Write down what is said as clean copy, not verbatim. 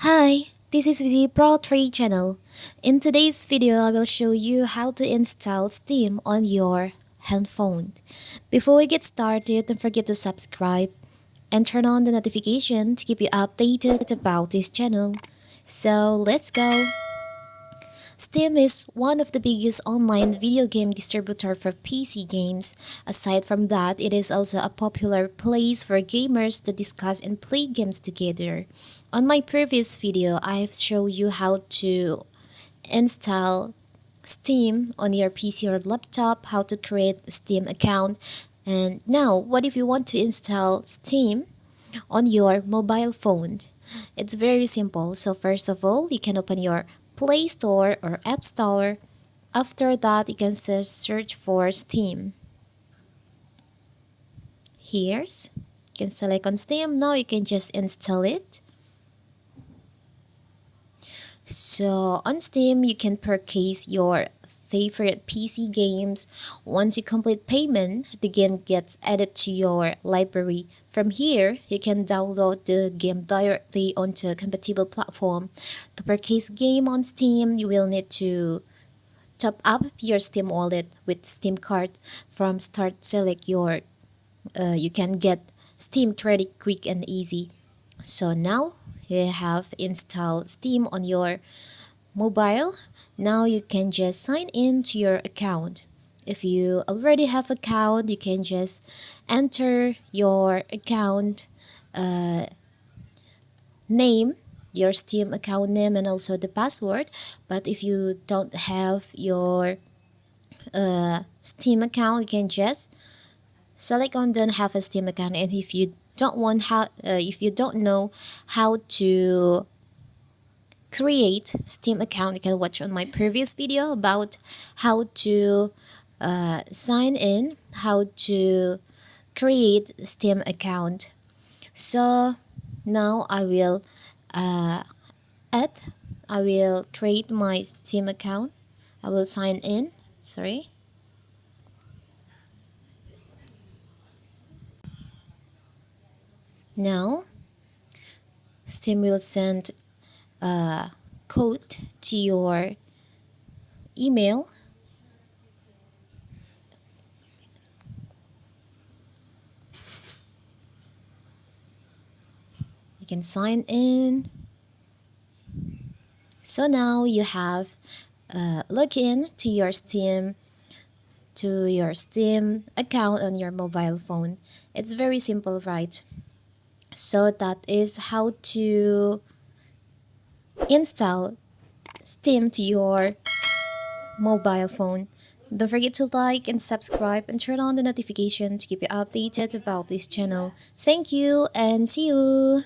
Hi, this is the Pro 3 channel. In today's video, I will show you how to install Steam on your handphone. Before we get started, don't forget to subscribe and turn on the notification to keep you updated about this channel. So let's go! Steam is one of the biggest online video game distributor for PC games. Aside from that, it is also a popular place for gamers to discuss and play games together. On my previous video, I've shown you how to install Steam on your PC or laptop, how to create a Steam account. And now, what if you want to install Steam on your mobile phone? It's very simple. So first of all, you can open your Play Store or App Store. After that, you can search for Steam. Here's, you can select on Steam. Now you can just install it. So on Steam, you can purchase your favorite PC games. Once you complete payment, the game gets added to your library. From here, you can download the game directly onto a compatible platform. To purchase game on Steam, you will need to top up your Steam wallet with Steam card. From start, select your you can get Steam credit quick and easy. So now you have installed Steam on your mobile. Now you can just sign in to your account. If you already have account, you can just enter your account name, your Steam account name, and also the password. But if you don't have your Steam account, you can just select on don't have a Steam account. And if you don't know how to create Steam account, you can watch on my previous video about how to sign in, how to create Steam account. So now I will create my Steam account. I will sign in. Sorry. Now Steam will send a code to your email. You can sign in. So now you have login to your Steam account on your mobile phone. It's very simple, right? So that is how to install Steam to your mobile phone. Don't forget to like and subscribe and turn on the notification to keep you updated about this channel. Thank you and see you!